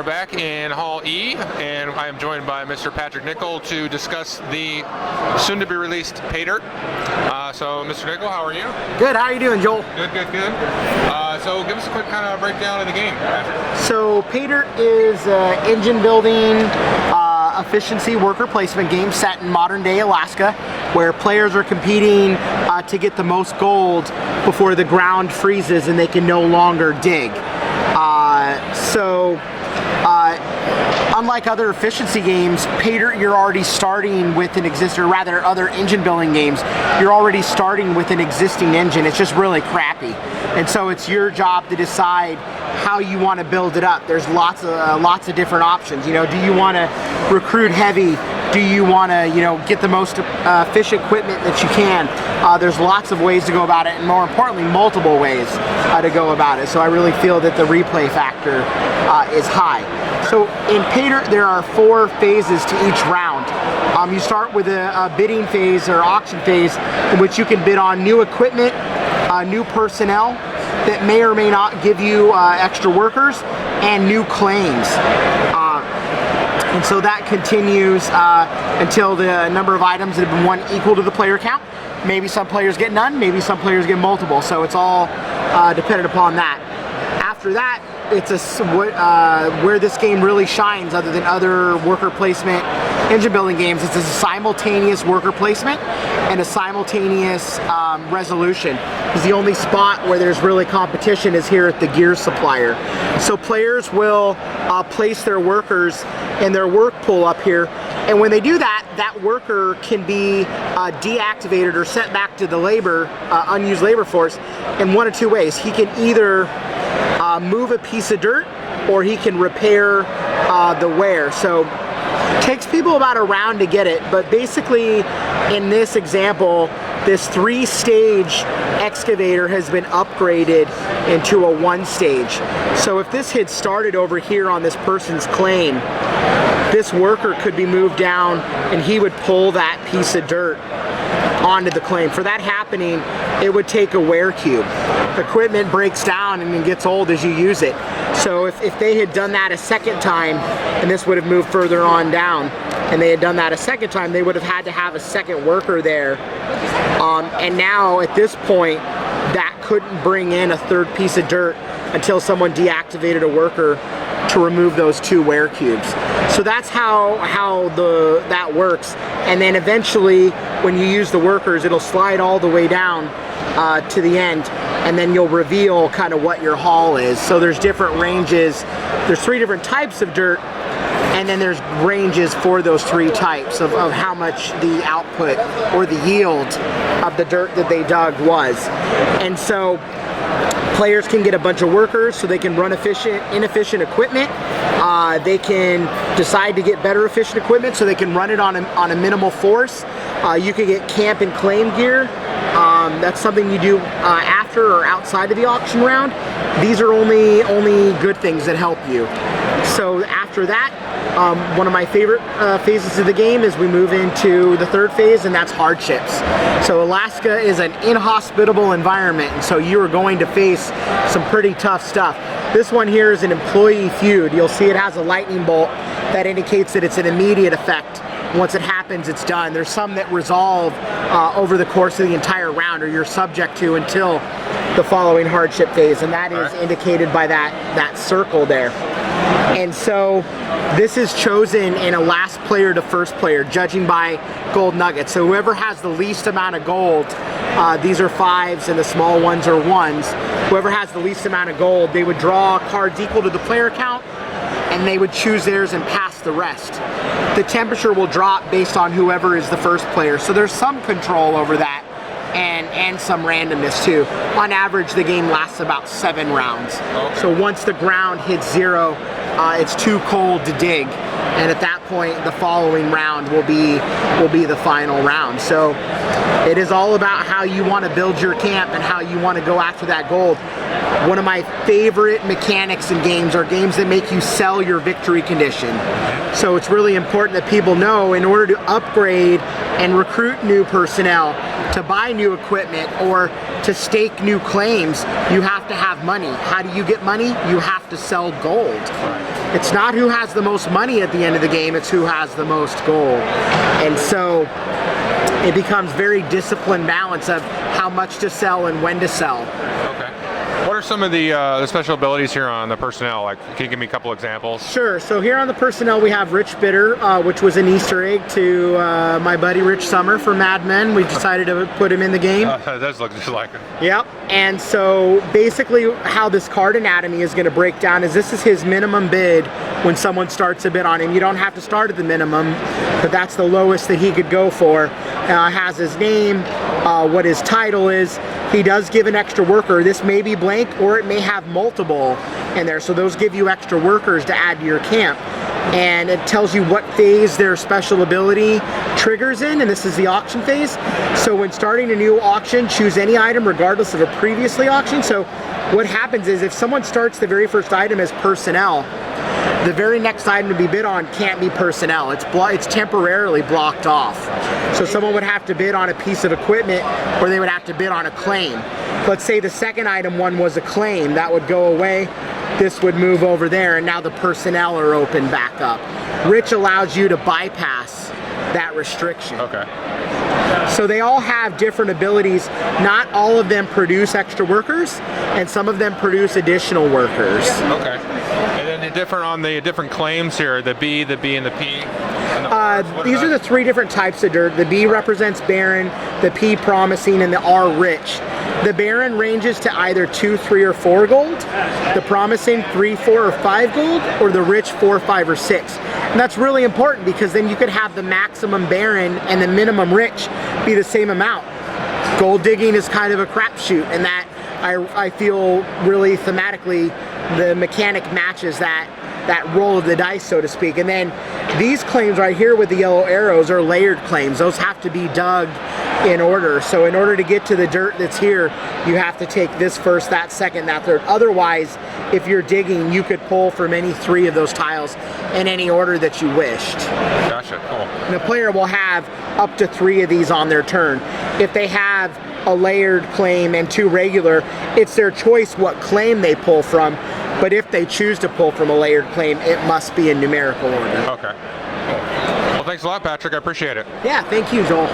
are back in Hall E, and I am joined by Mr. Patrick Nickel to discuss the soon-to-be-released Pay Dirt. So, Mr. Nickel, how are you? Good. How are you doing, Joel? Good, good, good. So, give us a quick kind of breakdown of the game, Patrick. So, Pay Dirt is an engine building efficiency worker placement game set in modern-day Alaska, where players are competing to get the most gold before the ground freezes and they can no longer dig. Unlike other efficiency games, Pay Dirt, you're already starting with an existing, or rather other engine building games, you're already starting with an existing engine. It's just really crappy. And so it's your job to decide how you want to build it up. There's lots of different options. You know, do you want to recruit heavy? Do you want to, get the most efficient equipment that you can? There's lots of ways to go about it, and more importantly, multiple ways to go about it. So I really feel that the replay factor is high. So in Pay Dirt, there are 4 phases to each round. You start with a bidding phase or auction phase in which you can bid on new equipment, new personnel that may or may not give you extra workers, and new claims. And so that continues until the number of items that have been won equal to the player count. Maybe some players get none, maybe some players get multiple. So it's all dependent upon that. After that, it's where this game really shines other than other worker placement engine building games. It's a simultaneous worker placement and a simultaneous resolution. Because the only spot where there's really competition is here at the gear supplier. So players will place their workers in their work pool up here, and when they do that, that worker can be deactivated or sent back to the unused labor force in one of 2 ways. He can either move a piece of dirt, or he can repair the wear. So it takes people about a round to get it, but basically in this example, this 3-stage excavator has been upgraded into a 1-stage. So if this had started over here on this person's claim, this worker could be moved down and he would pull that piece of dirt onto the claim. For that happening, it would take a wear cube. Equipment breaks down and it gets old as you use it. So if they had done that a second time, and this would have moved further on down, and they had done that a second time, they would have had to have a second worker there. And now at this point, that couldn't bring in a 3rd piece of dirt until someone deactivated a worker to remove those 2 wear cubes. So that's how that works. And then eventually, when you use the workers, it'll slide all the way down to the end, and then you'll reveal kind of what your haul is. So there's different ranges. There's 3 different types of dirt, and then there's ranges for those 3 types of how much the output or the yield of the dirt that they dug was. And so players can get a bunch of workers so they can run inefficient equipment. They can decide to get better efficient equipment so they can run it on a minimal force. You can get camp and claim gear. That's something you do after or outside of the auction round. These are only good things that help you. So after that, one of my favorite phases of the game is we move into the 3rd phase, and that's hardships. So Alaska is an inhospitable environment, and so you are going to face some pretty tough stuff. This one here is an employee feud. You'll see it has a lightning bolt that indicates that it's an immediate effect. Once it happens, it's done. There's some that resolve over the course of the entire round, or you're subject to until the following hardship phase, and that is indicated by that circle there. And so this is chosen in a last player to first player, judging by gold nuggets. So whoever has the least amount of gold, these are 5s and the small ones are 1s. Whoever has the least amount of gold, they would draw cards equal to the player count, and they would choose theirs and pass the rest. The temperature will drop based on whoever is the first player. So there's some control over that, and some randomness too. On average, the game lasts about 7 rounds. So once the ground hits 0, it's too cold to dig, and at that point, the following round will be the final round. So it is all about how you want to build your camp and how you want to go after that gold. One of my favorite mechanics in games are games that make you sell your victory condition. So it's really important that people know, in order to upgrade and recruit new personnel, to buy new equipment or to stake new claims, you have to have money. How do you get money? You have to sell gold. Right. It's not who has the most money at the end of the game, it's who has the most gold. And so it becomes very disciplined balance of how much to sell and when to sell. Okay. What are some of the special abilities here on the personnel? Like, can you give me a couple examples? Sure. So here on the personnel, we have Rich Bitter, which was an Easter egg to my buddy Rich Summer from Mad Men. We decided to put him in the game. It does look just like it. Yep. And so basically how this card anatomy is going to break down is this is his minimum bid when someone starts a bid on him. You don't have to start at the minimum, but that's the lowest that he could go for. Has his name, what his title is. He does give an extra worker. This may be blank or it may have multiple in there. So those give you extra workers to add to your camp. And it tells you what phase their special ability triggers in, and this is the auction phase. So when starting a new auction, choose any item regardless of a previously auctioned. So what happens is if someone starts the very first item as personnel, the very next item to be bid on can't be personnel. It's temporarily blocked off. So someone would have to bid on a piece of equipment or they would have to bid on a claim. Let's say the second item one was a claim, that would go away. This would move over there and now the personnel are open back up. Rich allows you to bypass that restriction. Okay. So they all have different abilities. Not all of them produce extra workers, and some of them produce additional workers. Okay. And then the different on the different claims here, the B, and the P. These are the three different types of dirt. The B represents barren, the P promising, and the R rich. The barren ranges to either 2, 3, or 4 gold. The promising 3, 4, or 5 gold, or the rich 4, 5, or 6. And that's really important because then you could have the maximum barren and the minimum rich be the same amount. Gold digging is kind of a crapshoot, and that I feel really thematically the mechanic matches that roll of the dice, so to speak. And then these claims right here with the yellow arrows are layered claims. Those have to be dug in order. So in order to get to the dirt that's here, you have to take this first, that second, that third. Otherwise, if you're digging, you could pull from any 3 of those tiles in any order that you wished. Gotcha, cool. And the player will have up to 3 of these on their turn. If they have a layered claim and 2 regular, it's their choice what claim they pull from. But if they choose to pull from a layered claim, it must be in numerical order. Okay. Cool. Well, thanks a lot, Patrick. I appreciate it. Yeah, thank you, Joel.